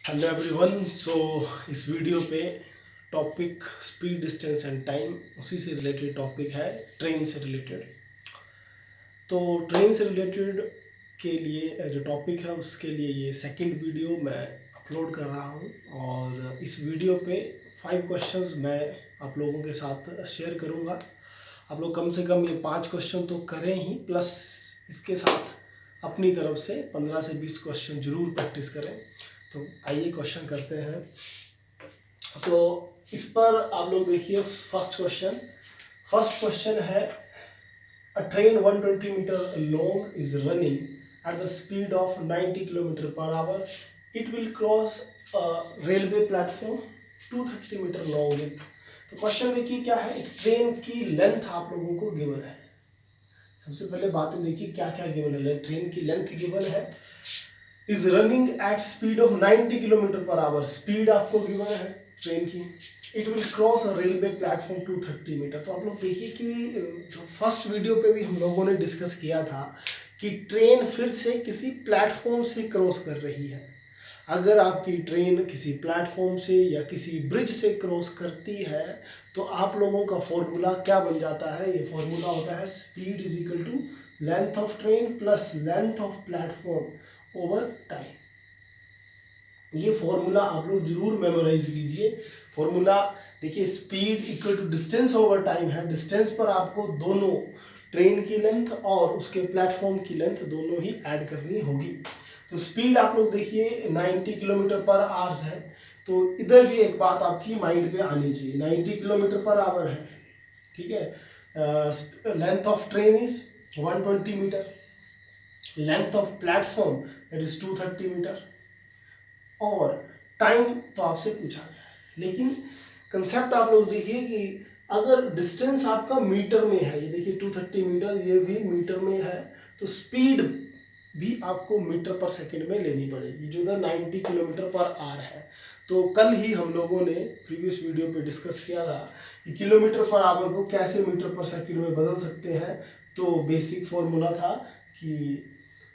Hello everyone. इस video पे topic speed distance and time, उसी से रिलेटेड टॉपिक है, ट्रेन से रिलेटेड। तो ट्रेन से रिलेटेड के लिए जो टॉपिक है उसके लिए ये सेकंड वीडियो मैं अपलोड कर रहा हूँ। और इस वीडियो पे 5 क्वेश्चंस मैं आप लोगों के साथ शेयर करूँगा। आप लोग कम से कम ये 5 क्वेश्चन तो करें ही, प्लस इसके साथ अपनी तरफ से 15 से 20 क्वेश्चन जरूर प्रैक्टिस करें। तो आइए क्वेश्चन करते हैं। तो इस पर आप लोग देखिए फर्स्ट क्वेश्चन है, a train 120 metre long is running at the speed of 90 kilometre per hour. It will cross railway platform 230 metre long. तो क्वेश्चन देखिए क्या है, ट्रेन की लेंथ आप लोगों को गिवन है। सबसे पहले बातें देखिए क्या क्या गिवन है। ट्रेन की लेंथ गिवन है, is running at speed of 90 kilometre per hour. Speed आपको गिवन है ट्रेन की। It will cross railway platform 230 metre. तो आप लोग देखिए कि जो फर्स्ट वीडियो पे भी हम लोगों ने डिस्कस किया था कि ट्रेन फिर से किसी प्लेटफॉर्म से क्रॉस कर रही है। अगर आपकी ट्रेन किसी प्लेटफॉर्म से या किसी ब्रिज से क्रॉस करती है तो आप लोगों का फॉर्मूला क्या बन जाता है। ये फॉर्मूला होता है speed is equal to length of train plus length of platform over time. ये फॉर्मूला आप लोग जरूर मेमोराइज कीजिए। फॉर्मूला देखिए, speed equal to distance over time है। डिस्टेंस पर आपको दोनों ट्रेन की लेंथ और उसके प्लेटफॉर्म की लेंथ दोनों ही ऐड करनी होगी। तो स्पीड आप लोग देखिए 90 किलोमीटर पर आवर्स है। तो इधर भी एक बात आपकी माइंड पे आनी चाहिए, 90 किलोमीटर पर आवर है, ठीक है। Length of train is 120 metre, length of platform that is 230 metre, और टाइम तो आपसे पूछा गया है। लेकिन कंसेप्ट आप लोग देखिए कि अगर डिस्टेंस आपका मीटर में है, ये देखिए 230 मीटर, ये भी मीटर में है, तो स्पीड भी आपको मीटर पर सेकंड में लेनी पड़ेगी, जो इधर 90 किलोमीटर पर आवर है। तो कल ही हम लोगों ने प्रीवियस वीडियो पे डिस्कस किया था कि किलोमीटर पर आवर को कैसे मीटर पर सेकंड में बदल सकते हैं। तो बेसिक फॉर्मूला था कि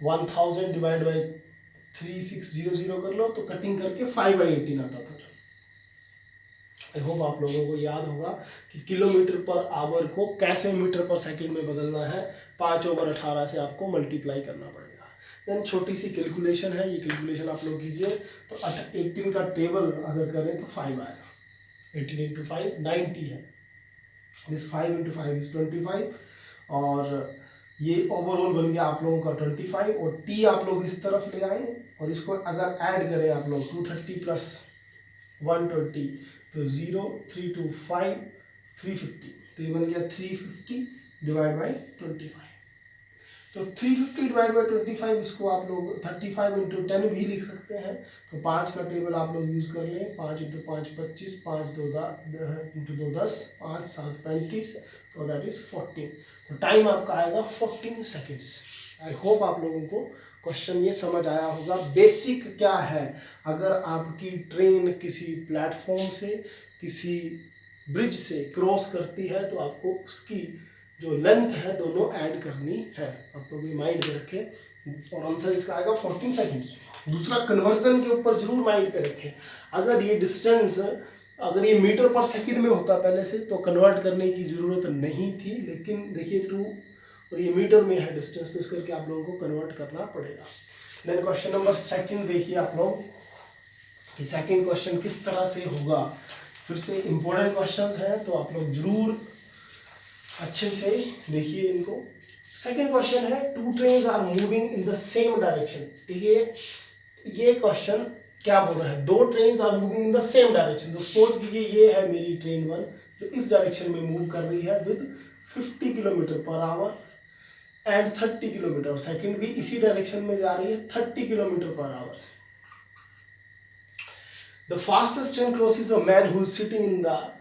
1000 डिवाइड बाई 3600 कर लो तो कटिंग करके 5/18 आता था। आई होप आप लोगों को याद होगा कि किलोमीटर पर आवर को कैसे मीटर पर सेकंड में बदलना है। 5/18 से आपको मल्टीप्लाई करना पड़ेगा। देन छोटी सी कैलकुलेशन है, ये कैलकुलेशन आप लोग कीजिए। तो 18 का टेबल अगर करें तो 5 आएगा। 18 इंटू 5 90 है, दिस 5 इंटू 5 इज 25, और ये ओवरऑल बन गया आप लोगों का 25। और टी आप लोग इस तरफ ले आए और इसको अगर ऐड करें आप लोग 230 प्लस 120 तो 0 3 2 5 350। तो ये बन गया 350 डिवाइड बाई 25। तो 350 डिवाइड बाई 25, इसको आप लोग 35 इंटू 10 भी लिख सकते हैं। तो 5 का टेबल आप लोग यूज कर लें। 5 इंटू 5 25, 5 2 इंटू 2 10, 5 7 35, तो दैट इज 14। तो टाइम आपका आएगा 14 सेकेंड्स। आई होप आप लोगों को क्वेश्चन ये समझ आया होगा। बेसिक क्या है, अगर आपकी ट्रेन किसी प्लेटफॉर्म से किसी ब्रिज से क्रॉस करती है तो आपको उसकी जो लेंथ है दोनों ऐड करनी है। आप लोग ये माइंड में रखें और आंसर इसका आएगा 14 सेकेंड्स। दूसरा, कन्वर्जन के ऊपर जरूर माइंड पे रखें। अगर ये डिस्टेंस अगर ये मीटर पर सेकंड में होता पहले से तो कन्वर्ट करने की ज़रूरत नहीं थी, लेकिन देखिए 2 और ये मीटर में है डिस्टेंस, तो इस करके आप लोगों को कन्वर्ट करना पड़ेगा। देन क्वेश्चन नंबर सेकंड देखिए आप लोग कि सेकंड क्वेश्चन किस तरह से होगा। फिर से इंपॉर्टेंट क्वेश्चंस हैं तो आप लोग जरूर अच्छे से देखिए इनको। सेकंड क्वेश्चन है, 2 trains are moving in the same direction. देखिए ये क्वेश्चन क्या बोल रहा है, 2 trains are moving in the same direction. तो सपोज कीजिए ये है मेरी ट्रेन 1 जो इस डायरेक्शन में मूव कर रही है with 50 kilometre per our and 30 kilometre, second भी इसी डायरेक्शन में जा रही है 30 किलोमीटर पर आवर से। The fastest train crosses a man who is sitting in the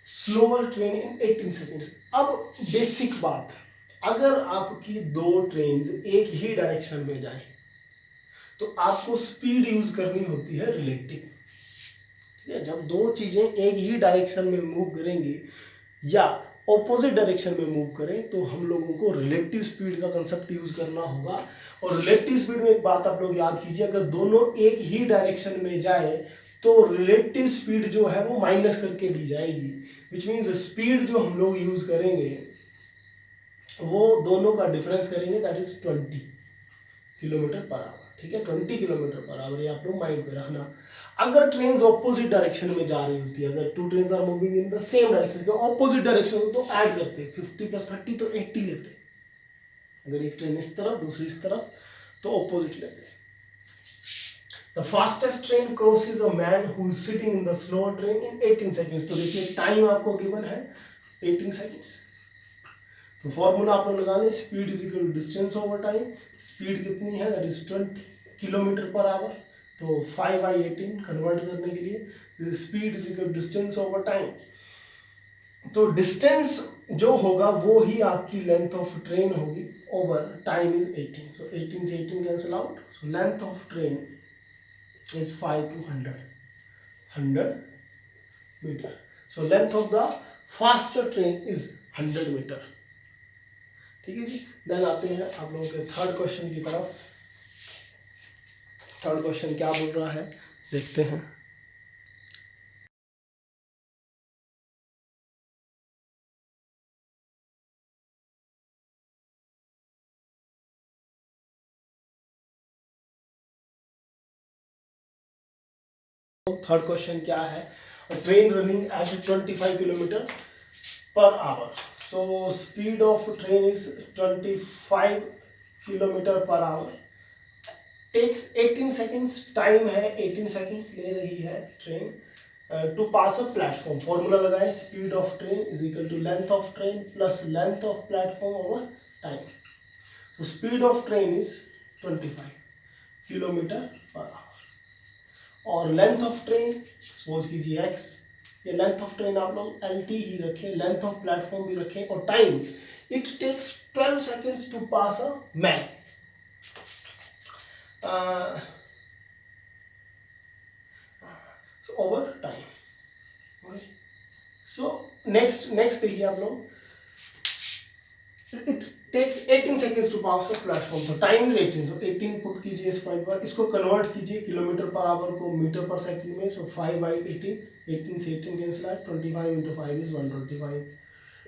slower train in 18 seconds. अब बेसिक बात, अगर आपकी 2 ट्रेन्स एक ही डायरेक्शन में जाएं तो आपको स्पीड यूज करनी होती है रिलेटिव। ठीक है, जब 2 चीजें एक ही डायरेक्शन में मूव करेंगी या ऑपोजिट डायरेक्शन में मूव करें तो हम लोगों को रिलेटिव स्पीड का कंसेप्ट यूज करना होगा। और रिलेटिव स्पीड में एक बात आप लोग याद कीजिए, अगर दोनों एक ही डायरेक्शन में जाए तो रिलेटिव स्पीड जो है वो माइनस करके ली जाएगी, विच मीन्स स्पीड जो हम लोग यूज करेंगे वो दोनों का डिफरेंस करेंगे, that is 20 kilometre per our. ठीक है, 20 किलोमीटर पर आवर, ये आप लोग माइंड में रखना। अगर ट्रेन ऑपोजिट डायरेक्शन में जा रही होती है, अगर two trains are moving in the same direction, opposite direction तो ऐड करते 50 + 30 तो 80 लेते। अगर एक ट्रेन इस तरफ दूसरी इस तरफ तो ऑपोजिट लेते। The fastest train crosses a man who is sitting in the slower train in 18 seconds. तो देखिए टाइम आपको गिवन है 18 सेकेंड्स। तो फॉर्मूला आप लोग लगा लें, speed is equal to distance over time. Speed कितनी है, that is 20 kilometre per hour. तो 5/18 कन्वर्ट करने के लिए speed is equal to distance over time. तो डिस्टेंस जो होगा वो ही आपकी लेंथ ऑफ ट्रेन होगी ओवर टाइम इज 18। सो 18 से 18 cancel out. So length of train is 5 to 100 metre. So length of the faster train is 100 metre. ठीक है जी। देन आते हैं आप लोगों के थर्ड क्वेश्चन की तरफ। थर्ड क्वेश्चन क्या बोल रहा है देखते हैं। थर्ड क्वेश्चन क्या है, train running at 25 kilometre per hour. So speed of train is 25 kilometre per hour, takes 18 seconds, time है 18 सेकेंड्स ले रही है train to pass a platform. Formula लगाए, speed of train is equal to length of train plus length of platform over time. तो speed of train is 25 kilometre per hour और length of train suppose कीजिए x, ये length of train आप लोग LT ही रखें, length of platform भी रखें, और time it takes 12 seconds to pass a man. Over time. So next देखिए आप लोग, it takes 18 seconds to pass a platform. तो टाइम इज 18, सो 18 पुट कीजिए इस पॉइंट पर, इसको कन्वर्ट कीजिए किलोमीटर पर आवर को मीटर पर सेकंड में। सो 5/18, 18 से 18 कैंसिल आए, 25 × 5 is 125।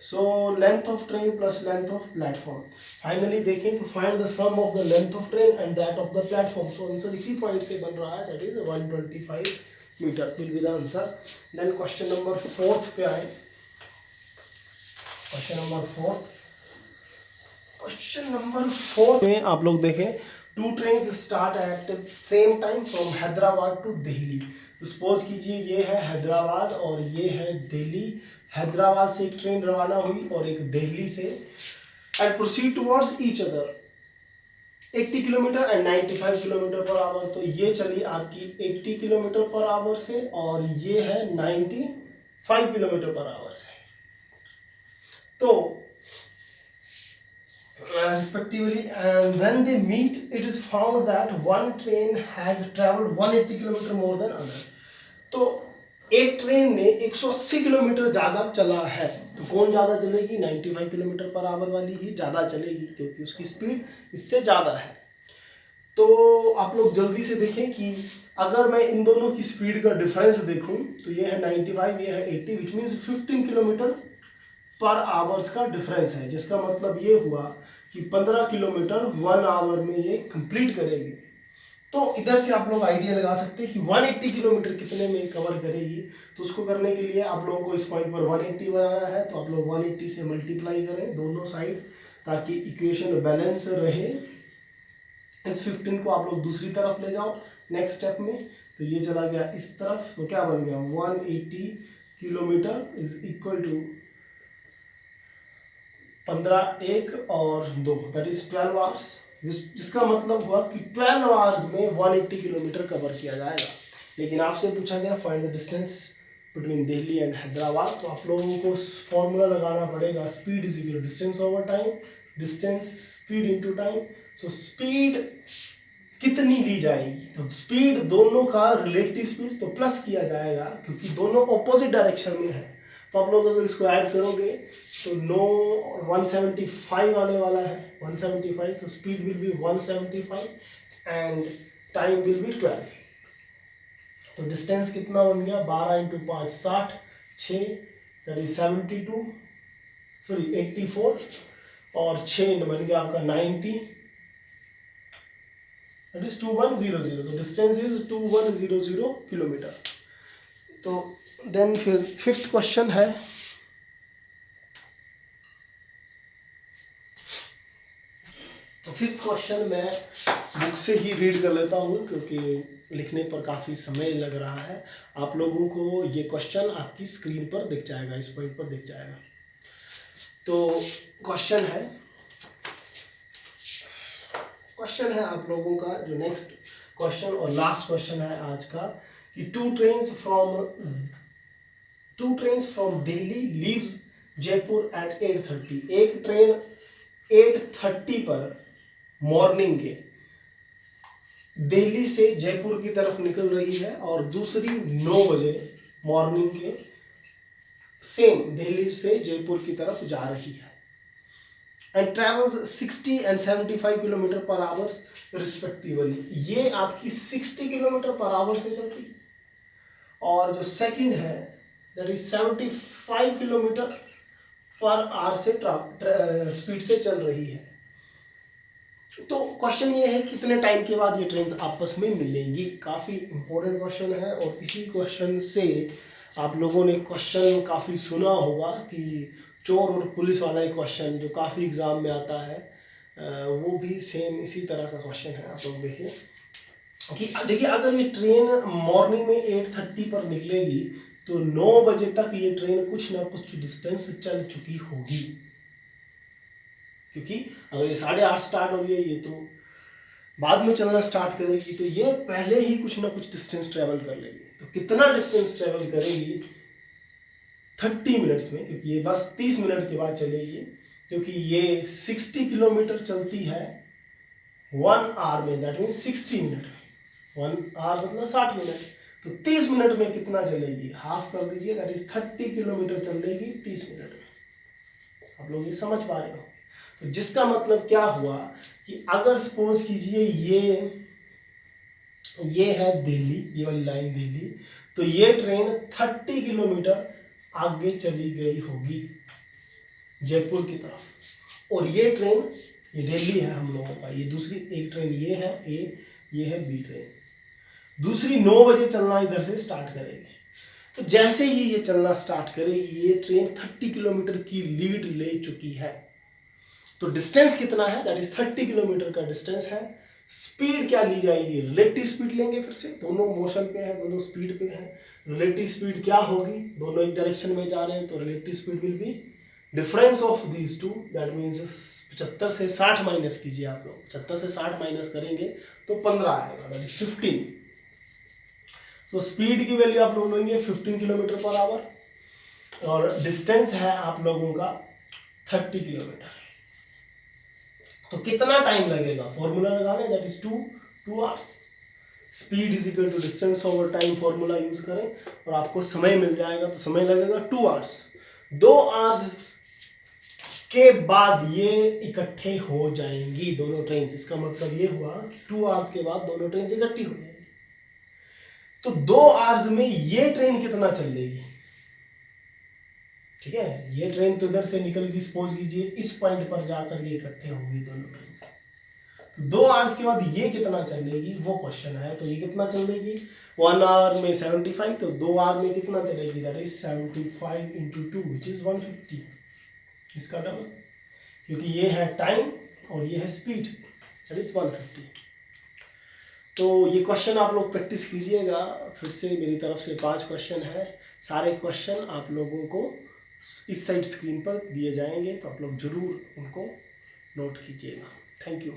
So length of train plus length of platform. Finally देखें तो find the sum of the length of train and that of the platform. So answer इसी point से बन रहा है, that is 125 metre will be the answer. Then question number 4 पे आए। Question number 4 में आप लोग देखें, two train start at same time from Hyderabad to Delhi. तो सपोज कीजिए ये है हैदराबाद और ये है दिल्ली। हैदराबाद से एक ट्रेन रवाना हुई और एक दिल्ली से, and proceed towards each other 80 kilometre and 95 kilometre per hour. तो ये चली आपकी 80 किलोमीटर पर आवर से और ये है 95 किलोमीटर पर आवर से। तो respectively, and when they meet it is found that one train has traveled 180 kilometre more than other। तो एक ट्रेन ने 180 किलोमीटर ज्यादा चला है, तो कौन ज्यादा चलेगी, 95 किलोमीटर पर आवर वाली ही ज्यादा चलेगी क्योंकि उसकी स्पीड इससे ज्यादा है। तो आप लोग जल्दी से देखें कि अगर मैं इन दोनों की स्पीड का डिफरेंस देखूं तो ये है 95, ये है 80, विच मीन्स 15 किलोमीटर पर आवर्स का डिफरेंस है, जिसका मतलब ये हुआ कि 15 किलोमीटर 1 आवर में ये कंप्लीट करेगी। तो इधर से आप लोग आइडिया लगा सकते हैं कि 180 किलोमीटर कितने में कवर करेगी। तो उसको करने के लिए आप लोगों को इस पॉइंट पर 180 बनाना है, तो आप लोग 180 से मल्टीप्लाई करें दोनों साइड ताकि इक्वेशन बैलेंस रहे। इस 15 को आप लोग दूसरी तरफ ले जाओ नेक्स्ट स्टेप में, तो ये चला गया इस तरफ, तो क्या बन गया 180 किलोमीटर इज इक्वल टू 15, 1 और 2 दैट इज 12 आवर्स, जिसका मतलब हुआ कि 12 आवर्स में 180 किलोमीटर कवर किया जाएगा। लेकिन आपसे पूछा गया find the distance between Delhi and Hyderabad, तो आप लोगों को फॉर्मूला लगाना पड़ेगा, speed is equal to distance over time, distance speed into time. So speed कितनी ली जाएगी, तो स्पीड दोनों का रिलेटिव स्पीड तो प्लस किया जाएगा क्योंकि दोनों ऑपोजिट डायरेक्शन में है। तो आप लोग अगर इसको ऐड करोगे तो 9 और 175 आने वाला है, 175, तो speed will be 175 and time will be 12। तो डिस्टेंस कितना बन गया, 12 × 5 60, 6 दैट इज 72, सॉरी 84, और 6 बन गया आपका 90, दैट इज 2100। तो डिस्टेंस इज 2100 किलोमीटर। तो देन फिर फिफ्थ क्वेश्चन है, तो फिफ्थ क्वेश्चन मैं बुक से ही रीड कर लेता हूँ क्योंकि लिखने पर काफ़ी समय लग रहा है। आप लोगों को ये क्वेश्चन आपकी स्क्रीन पर दिख जाएगा, इस पॉइंट पर दिख जाएगा। तो क्वेश्चन है आप लोगों का जो नेक्स्ट क्वेश्चन और लास्ट क्वेश्चन है आज का, कि two trains from Delhi leaves Jaipur at 8:30। एक ट्रेन 8:30 पर मॉर्निंग के दिल्ली से जयपुर की तरफ निकल रही है और दूसरी 9 बजे मॉर्निंग के सेम दिल्ली से जयपुर की तरफ जा रही है, and travels 60 and 75 kilometre per our respectively. ये आपकी 60 किलोमीटर पर आवर से चल रही है, और जो सेकंड है that is 75 kilometre per our से स्पीड से चल रही है। तो क्वेश्चन ये है कितने टाइम के बाद ये ट्रेन आपस में मिलेंगी। काफ़ी इंपॉर्टेंट क्वेश्चन है, और इसी क्वेश्चन से आप लोगों ने क्वेश्चन काफ़ी सुना होगा कि चोर और पुलिस वाला एक क्वेश्चन जो काफ़ी एग्जाम में आता है, वो भी सेम इसी तरह का क्वेश्चन है। आप लोग देखिए कि देखिए अगर ये ट्रेन मॉर्निंग में 8:30 पर निकलेगी तो 9 बजे तक ये ट्रेन कुछ ना कुछ डिस्टेंस चल चुकी होगी, क्योंकि अगर ये 8:30 स्टार्ट हो रही है, ये तो बाद में चलना स्टार्ट करेगी, तो ये पहले ही कुछ ना कुछ डिस्टेंस ट्रेवल कर लेगी। तो कितना डिस्टेंस ट्रेवल करेगी 30 मिनट्स में, क्योंकि ये बस 30 मिनट के बाद चलेगी, क्योंकि ये 60 किलोमीटर चलती है 1 आवर में, दैट मीन 60 मिनट। 1 आवर मतलब 60 मिनट, तो 30 मिनट में कितना चलेगी, हाफ कर दीजिए, दैट इज 30 किलोमीटर चलेगी 30 मिनट में। आप लोग ये समझ पा रहे हो। तो जिसका मतलब क्या हुआ कि अगर सपोज कीजिए ये है दिल्ली, ये वाली लाइन दिल्ली, तो ये ट्रेन 30 किलोमीटर आगे चली गई होगी जयपुर की तरफ, और ये ट्रेन, ये दिल्ली है हम लोगों का, ये दूसरी एक ट्रेन ये है ए, ये है बी ट्रेन, दूसरी 9 बजे चलना इधर से स्टार्ट करेगी। तो जैसे ही ये चलना स्टार्ट करेगी ये ट्रेन 30 किलोमीटर की लीड ले चुकी है। तो डिस्टेंस कितना है, दैट इज 30 किलोमीटर का डिस्टेंस है। स्पीड क्या ली जाएगी, रिलेटिव स्पीड लेंगे, फिर से दोनों मोशन पे है, दोनों स्पीड पे है। रिलेटिव स्पीड क्या होगी, दोनों एक डायरेक्शन में जा रहे हैं, तो relative speed will be difference of these two, that means 75 से 60 माइनस कीजिए आप लोग, 75 से 60 माइनस करेंगे तो 15 आएगा, दैट इज 15। तो स्पीड की वैल्यू आप लोग लेंगे 15 किलोमीटर पर आवर, और डिस्टेंस है आप लोगों का 30 किलोमीटर। तो कितना टाइम लगेगा, फॉर्मूला लगाने, that is 2 hours. Speed is equal to distance over time formula use करें और आपको समय मिल जाएगा, तो समय लगेगा 2 आवर्स। 2 आवर्स के बाद ये इकट्ठे हो जाएंगी दोनों ट्रेन। इसका मतलब ये हुआ कि 2 आवर्स के बाद दोनों ट्रेन इकट्ठी हो जाएंगी। तो 2 आवर्स में ये ट्रेन कितना चल लेगी, ठीक है, ये ट्रेन तो इधर से निकल गई, सपोज कीजिए इस पॉइंट पर जाकर ये इकट्ठे होंगी दोनों ट्रेन। तो 2 आवर्स के बाद ये कितना चलेगी वो क्वेश्चन है। तो ये कितना चलेगी, 1 आवर में 75, तो 2 आवर में कितना चलेगी, दैट इज 75 × 2 विच इज 150, इसका डबल, क्योंकि ये है टाइम और ये है स्पीड, दैट इज 150। तो ये क्वेश्चन आप लोग प्रैक्टिस कीजिएगा। फिर से मेरी तरफ से 5 क्वेश्चन है, सारे क्वेश्चन आप लोगों को इस साइड स्क्रीन पर दिए जाएंगे, तो आप लोग जरूर उनको नोट कीजिएगा। Thank you.